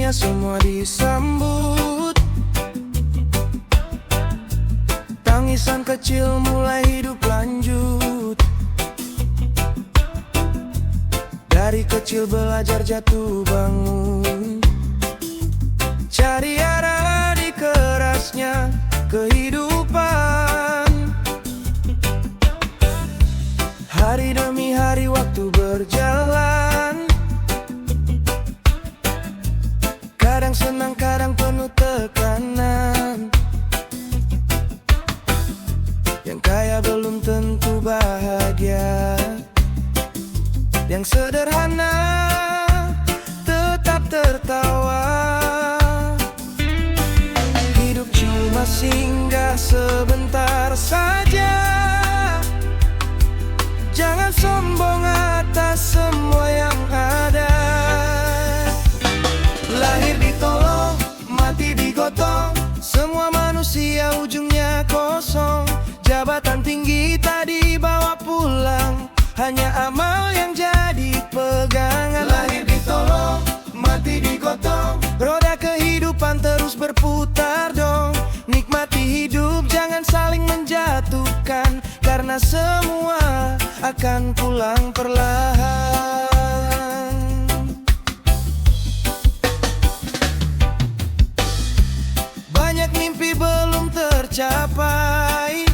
dunia semua disambut. Tangisan kecil mulai hidup lanjut. Dari kecil belajar jatuh bangun, cari arah di kerasnya kehidupan. Hari demi hari waktu berjalan, kadang senang kadang penuh tekanan. Yang kaya belum tentu bahagia, yang sederhana tetap tertawa. Hidup cuma singgah sebentar saja, jangan sombong atas semua yang ada. Lahir ditolong, mati digotong, semua manusia ujungnya kosong. Jabatan tinggi tak dibawa pulang, hanya amal yang jadi pegangan. Lahir ditolong, mati digotong, roda kehidupan terus berputar dong. Nikmati hidup, jangan saling menjatuhkan, karena semua akan pulang perlahan. Banyak mimpi belum tercapai,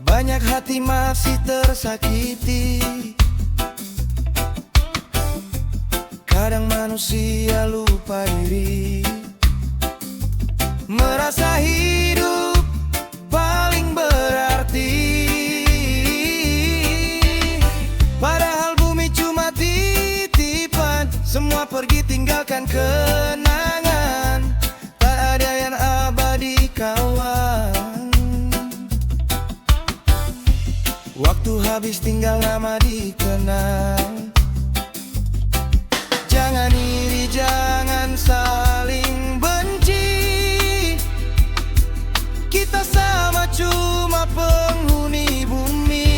banyak hati masih tersakiti. Kadang manusia lupa diri, merasa hidup paling berarti. Padahal bumi cuma titipan, semua pergi tinggalkan kenangan. Tak ada yang abadi kawan, waktu habis tinggal nama dikenang. Jangan iri, jangan saling benci, kita sama cuma penghuni bumi.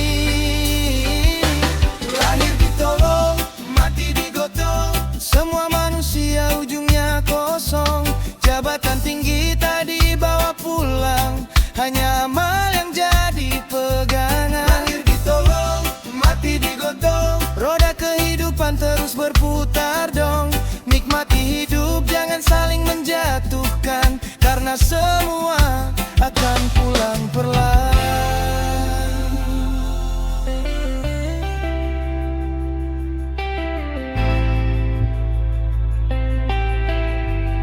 Lahir ditolong, mati digotong, semua manusia ujungnya kosong. Jabatan tinggi tak dibawa pulang, hanya amal yang jadi pegangan. Lahir ditolong, mati digotong, roda kehidupan terus berputar dong. Nikmati hidup, jangan saling menjatuhkan, karena semua akan pulang perlahan.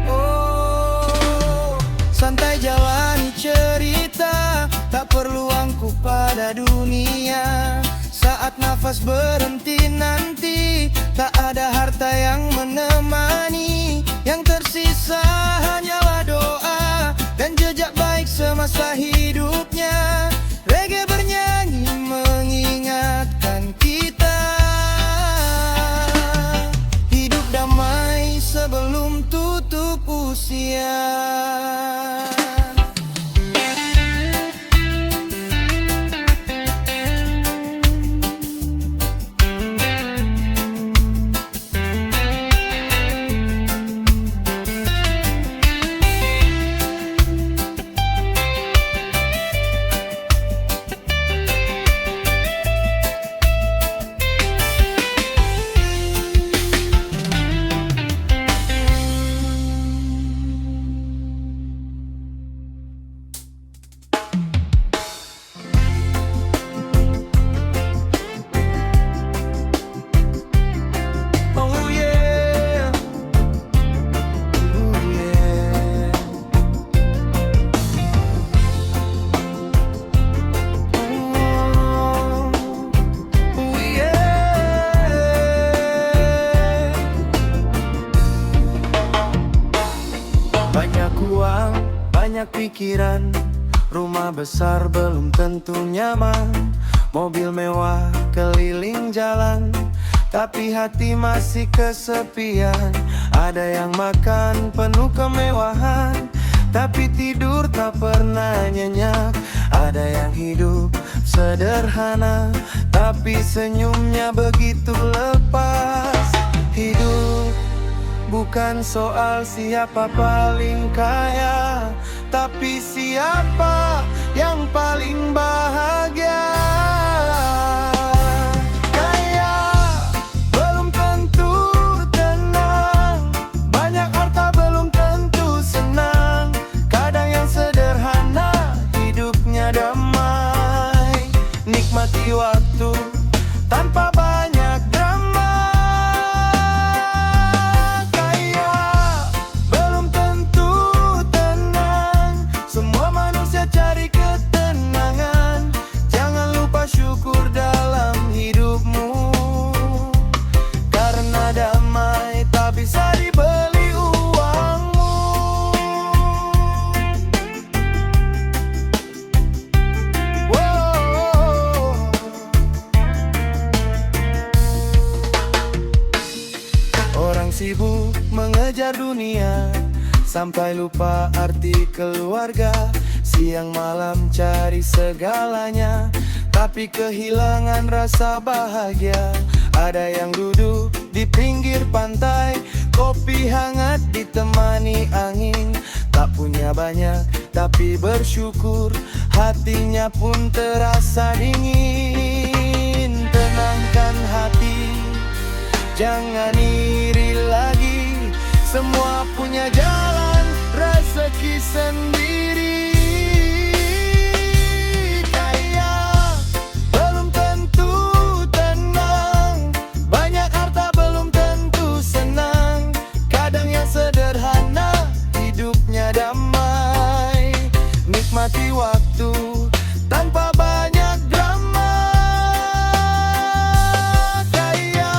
Oh, santai jalani cerita, tak perlu angkuh pada dunia. Saat nafas berhenti nanti, tak ada harta yang menemani. Yang tersisa hanyalah doa dan jejak baik semasa hidupnya. Reggae bernyanyi mengingatkan kita, hidup damai sebelum tutup usia. Banyak pikiran, rumah besar belum tentu nyaman, mobil mewah keliling jalan, tapi hati masih kesepian. Ada yang makan penuh kemewahan, tapi tidur tak pernah nyenyak. Ada yang hidup sederhana, tapi senyumnya begitu lepas. Hidup bukan soal siapa paling kaya, tapi siapa yang paling bahagia. Kaya belum tentu tenang, banyak harta belum tentu senang. Kadang yang sederhana hidupnya damai, nikmati waktu tanpa banyak drama. Kaya belum tentu tenang, semua manusia cari ketenangan. Jangan lupa syukur dalam hidupmu, karena damai tak bisa dibeli uangmu. Wow. Orang sibuk mengejar dunia, sampai lupa arti keluarga. Siang malam cari segalanya, tapi kehilangan rasa bahagia. Ada yang duduk di pinggir pantai, kopi hangat ditemani angin. Tak punya banyak tapi bersyukur, hatinya pun terasa dingin. Tenangkan hati, jangan iri lagi, semua punya jalan rezeki sendiri. Kaya belum tentu tenang, banyak harta belum tentu senang. Kadang yang sederhana hidupnya damai, nikmati waktu tanpa banyak drama. Kaya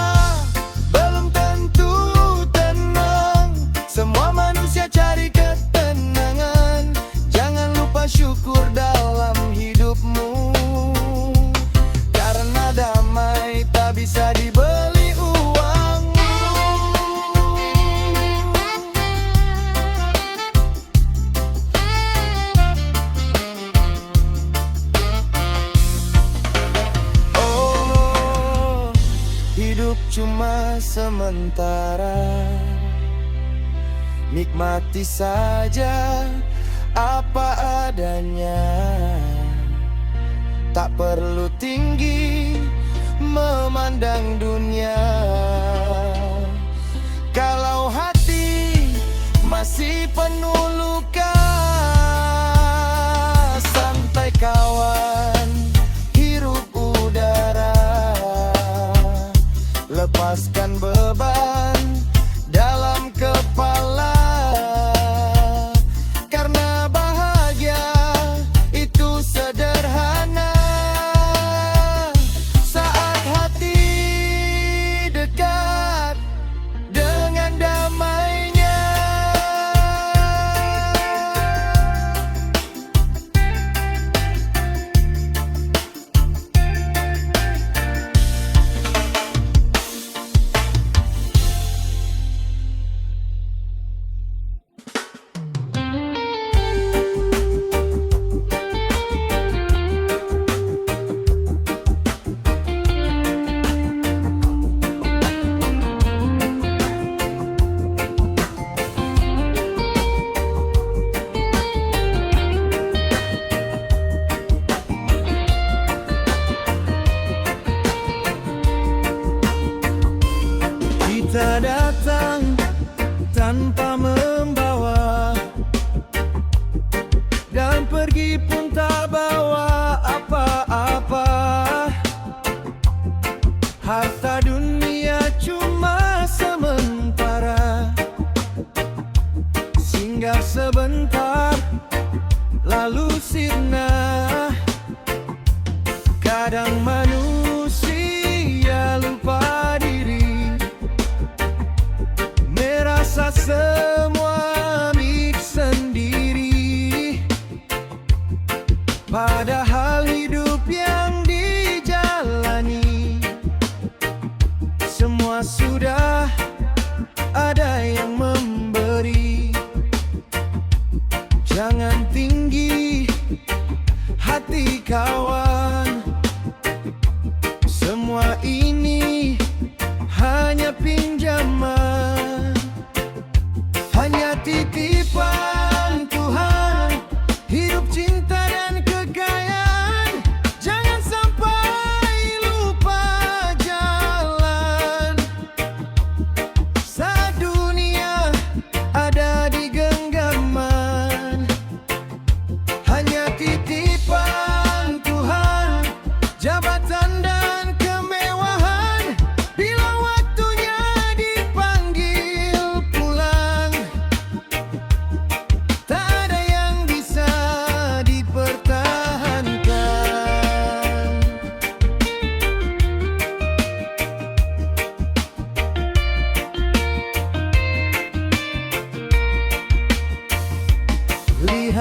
belum tentu tenang, semua manusia cari ketenangan. Jangan lupa syukur dalam hidupmu, karena damai tak bisa dibeli uangmu. Oh, hidup cuma sementara, nikmati saja apa adanya. Tak perlu tinggi memandang dunia, kalau hati masih penuh luka. Santai kawan, hirup udara, lepaskan beban dalam kepala. Karena bahagia itu sederhana, saat hati dekat dengan damainya. Kita datang tanpa membawa, dan pergi pun tak bawa apa-apa. Harta dunia cuma sementara, singgah sebentar lalu sirna. Kadang manusia lupa diri, merasa semua milik sendiri. Padahal hidup yang dijalani semua sudah ada yang memberi. Jangan tinggi hati kawan, semua ini hanya pinjaman.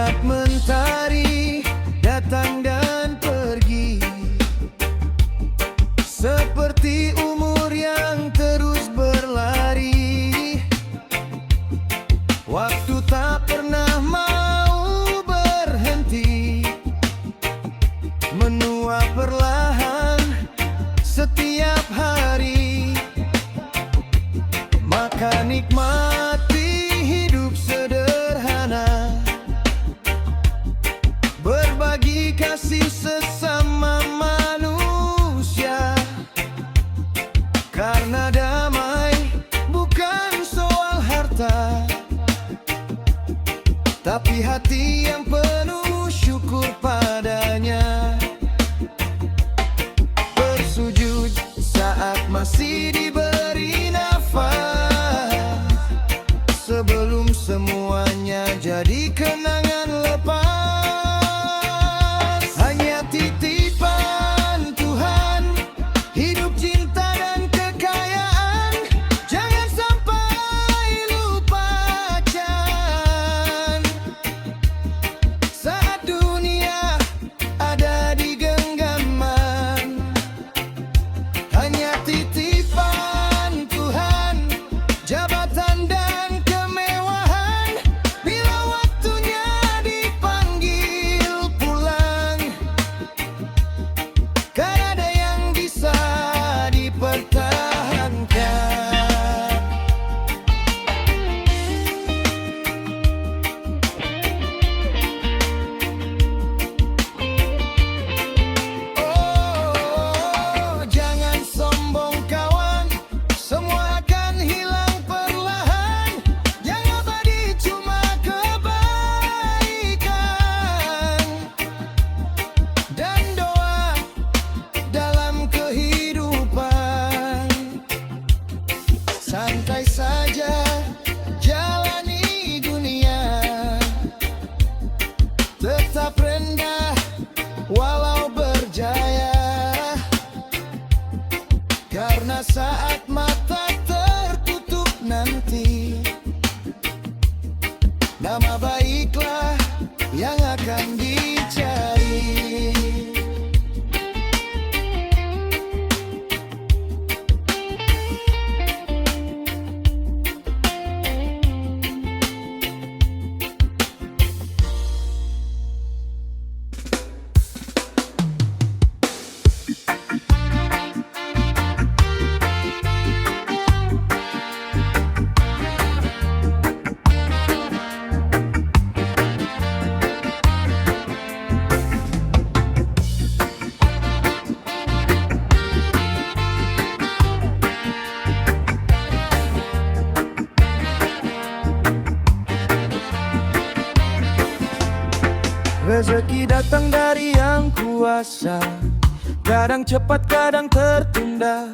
Saat mentari datang dan pergi, seperti umur yang terus berlari. Waktu tak pernah mau berhenti, menua perlahan setiap hari. Maka nikmati hidup sederhana, berbagi kasih sesama manusia. Karena damai bukan soal harta, tapi hati yang penuh syukur padanya. Bersujud saat masih diberi nafas, sebelum semuanya jadi kenangan lepas. Hanya titipan Tuhan, hidup, cinta, dan kekayaan. Jangan sampai lupakan saat dunia ada di genggaman. Hanya titipan Tuhan, jabatan dan kemewahan. Bila waktunya dipanggil pulang, kan ada yang bisa dipertahankan. Oh, jangan sombong kawan, semua akan hilang perlahan. Yang abadi cuma kebaikan dan doa dalam kehidupan. Santai saja jalani dunia, tetap rendah walau berjaya. Karena saat mata tertutup nanti, nama baiklah yang akan dicari. Rezeki datang dari yang kuasa, kadang cepat kadang tertunda.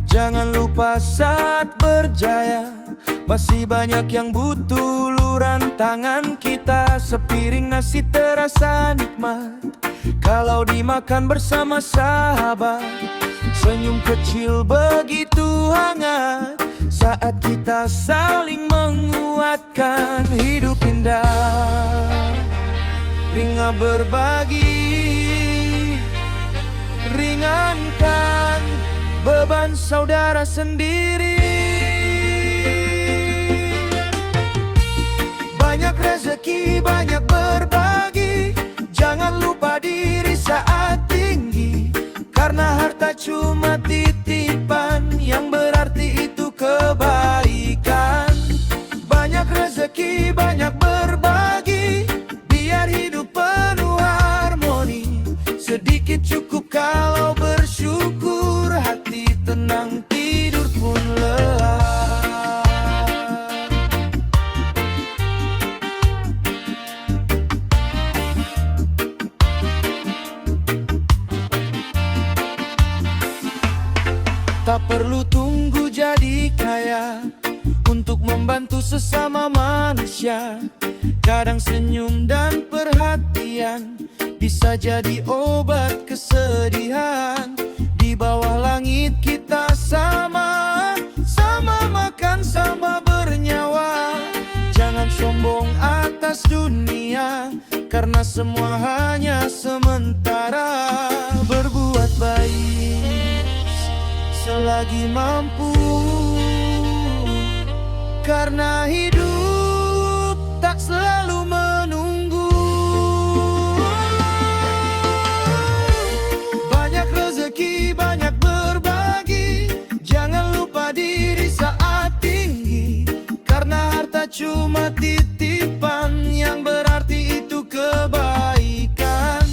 Jangan lupa saat berjaya, masih banyak yang butuh uluran tangan kita. Sepiring nasi terasa nikmat kalau dimakan bersama sahabat. Senyum kecil begitu hangat saat kita saling menguatkan. Hidup indah, ringan berbagi, ringankan beban saudara sendiri. Banyak rezeki, banyak berbagi, jangan lupa diri saat tinggi. Karena harta cuma titipan, yang berarti itu kebaikan. Banyak rezeki, banyak berbagi, biar hidup penuh harmoni. Sedikit cukup kalau bersyukur, hati tenang, tidur pun lelap. Tak perlu tunggu jadi kaya untuk membantu sesama manusia. Kadang senyum dan perhatian bisa jadi obat kesedihan. Di bawah langit kita sama-sama makan, sama bernyawa. Jangan sombong atas dunia, karena semua hanya sementara. Berbuat baik selagi mampu, karena hidup tak selalu menunggu. Banyak rezeki, banyak berbagi, jangan lupa diri saat tinggi, karena harta cuma titipan, yang berarti itu kebaikan.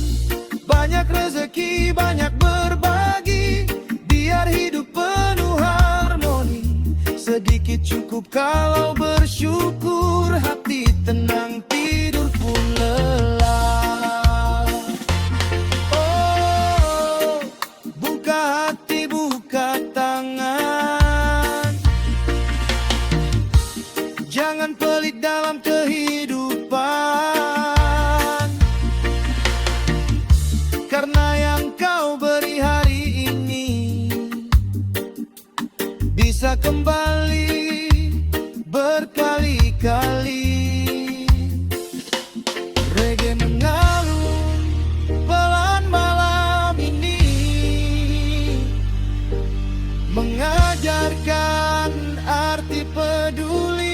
Banyak rezeki, banyak berbagi, biar hidup penuh harmoni. Sedikit cukup kalau bersyukur, hati tenang, tidur pun lelah. Oh, buka hati, buka tangan, jangan pelit dalam kehidupan, karena yang kau beri hari ini bisa kembali berkali-kali. Reggae mengalun pelan malam ini, mengajarkan arti peduli.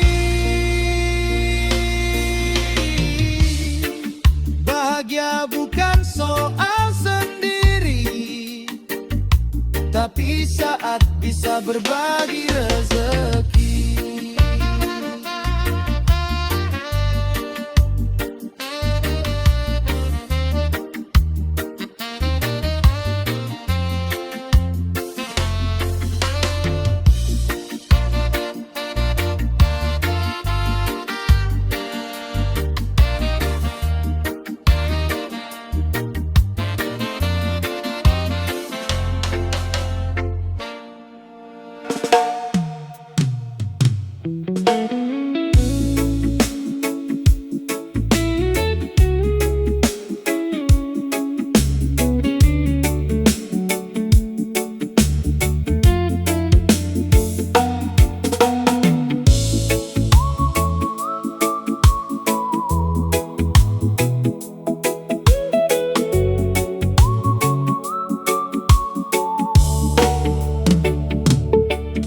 Bahagia bukan soal sendiri, tapi saat bisa berbagi rezeki.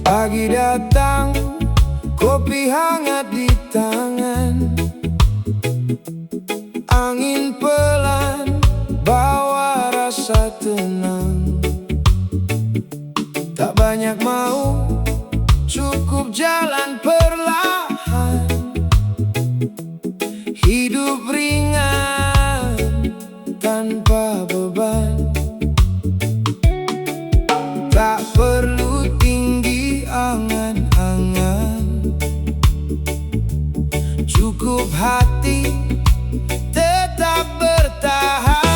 Pagi datang, kopi hangat di tangan, angin pelan bawa rasa tenang. Tak banyak mau, cukup jalan perlahan. Hidup ringan tanpa beban, tak perlu tinggi angan-angan. Cukup hati tetap bertahan.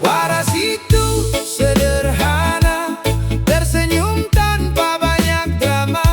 Waras itu sederhana, tersenyum tanpa banyak drama.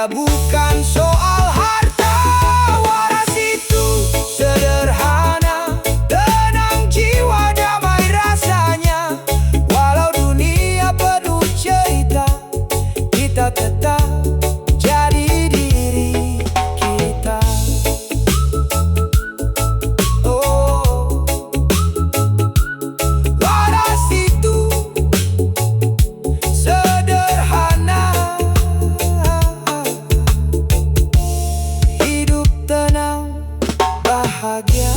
Bahagia bukan soal harta, waras itu sederhana. Tenang jiwa, damai rasanya. Walau dunia penuh cerita, kita tetap jadi diri kita. Oh, waras itu sederhana. Hidup tenang, bahagia.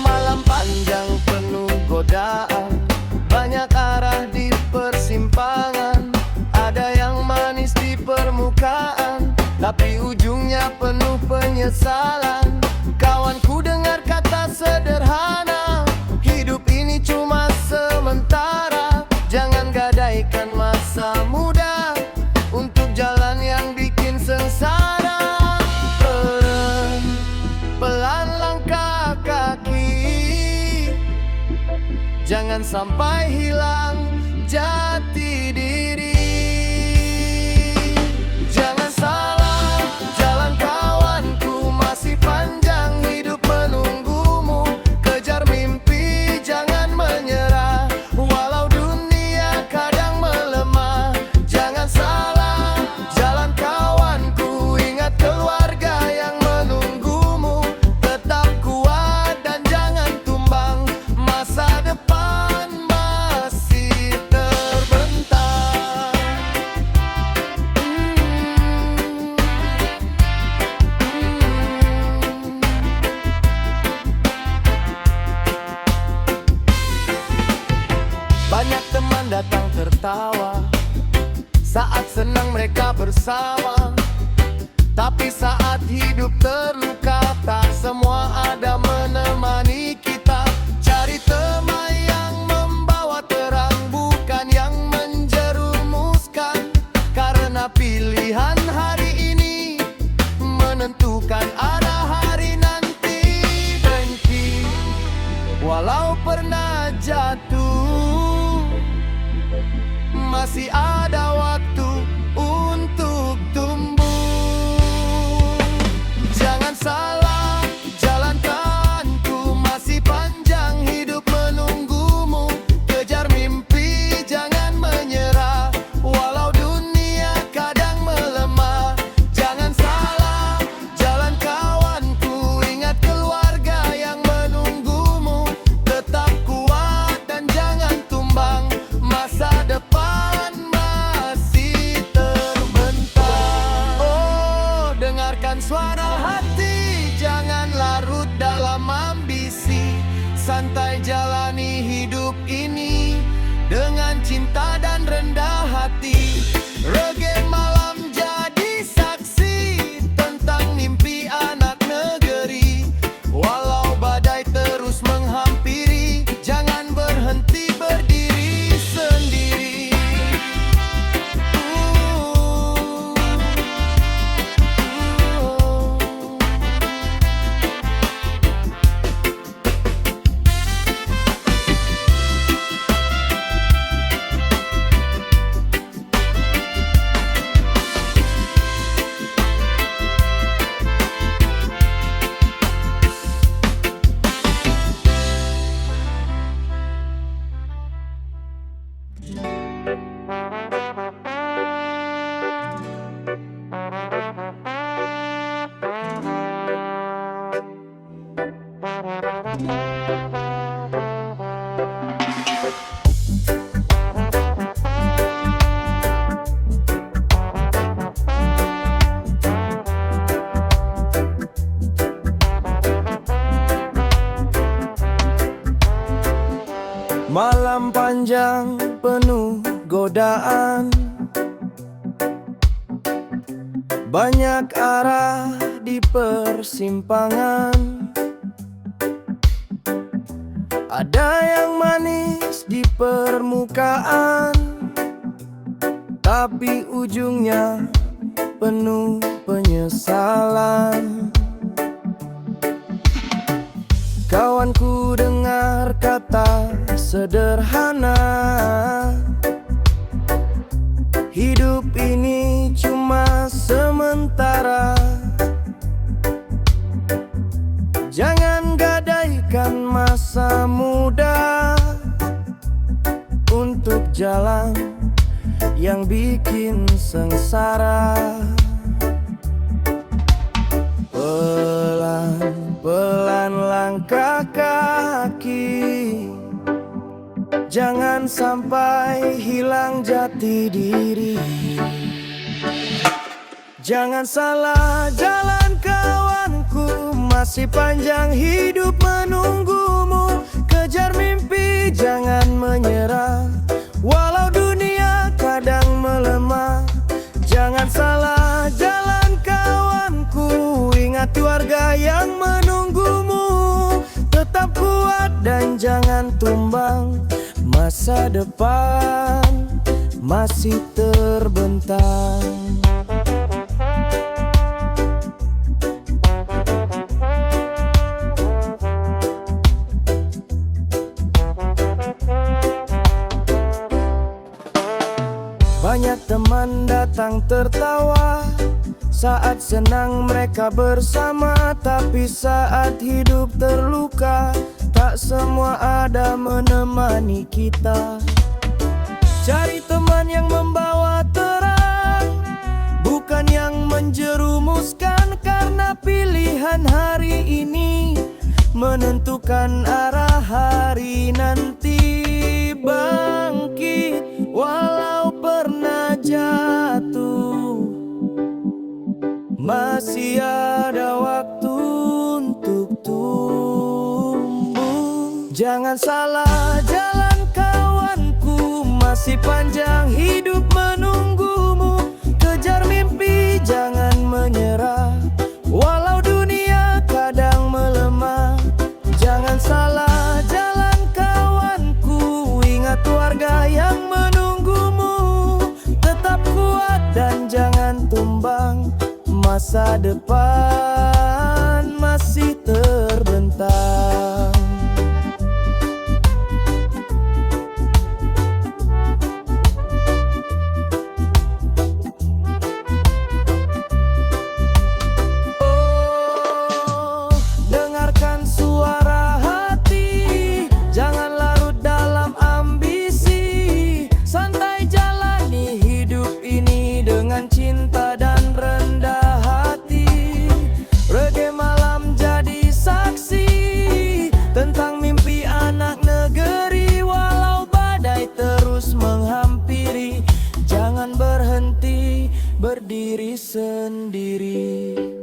Malam panjang penuh godaan, banyak arah di persimpangan. Ada yang manis di permukaan, tapi ujungnya penuh penyesalan. Kawanku, dengar kata sederhana, hidup ini cuma sementara. Jangan gadaikan masa muda untuk jalan yang bikin sengsara. Pelan langkah kaki, jangan sampai hilang jati diri. Jangan salah jalan kawanku, masih panjang hidup menunggumu. Kejar mimpi, jangan menyerah, walau dunia kadang melemah. Jangan salah jalan kawanku, ingat keluarga yang menunggumu. Tetap kuat dan jangan tumbang, masa depan masih terbentang. Banyak teman datang tertawa, saat senang mereka bersama. Tapi saat hidup terluka, tak semua ada menemani kita. Cari teman yang membawa terang, bukan yang menjerumuskan. Karena pilihan hari ini menentukan arah hari nanti. Dengki, walau pernah jatuh, masih ada waktu untuk tumbuh. Jangan salah jalankanku, masih panjang hidup menunggumu. Kejar mimpi, jangan menyerah, walau dunia kadang melemah. Jangan salah jalan kawanku, ingat keluarga yang menunggumu. Tetap kuat dan jangan tumbang, masa depan jalan, banyak arah di persimpangan. Ada yang manis di permukaan, tapi ujungnya penuh penyesalan. Kawanku, dengar kata sederhana, hidup ini cuma sementara. Jangan gadaikan masa muda untuk jalan yang bikin sengsara. Pelan-pelan langkah kaki, jangan sampai hilang jati diri. Jangan salah jalan kawanku, masih panjang hidup menunggumu. Kejar mimpi, jangan menyerah, walau dunia kadang melemah. Jangan salah jalan kawanku, ingat warga yang menunggumu. Tetap kuat dan jangan tumbang, masa depan masih terbentang. Banyak teman datang tertawa, saat senang mereka bersama. Tapi saat hidup terluka, tak semua ada menemani kita. Cari teman yang membawa terang, bukan yang menjerumuskan. Karena pilihan hari ini menentukan arah hari nanti. Bangkit walau pernah jatuh, masih ada waktu untuk tumbuh. Jangan salah jalan kawanku, masih panjang hidup menunggumu. Kejar mimpi, jangan menyerah, walau dunia kadang melemah. Jangan salah jalan kawanku, ingat warga yang menunggumu. Tetap kuat dan jangan tumbang, masa depan masih terbentang. Oh, dengarkan suara hati, jangan larut dalam ambisi. Santai jalani hidup ini dengan cinta dan rendah hati. Reggae malam jadi saksi tentang mimpi anak negeri. Walau badai terus menghampiri, jangan berhenti berdiri sendiri.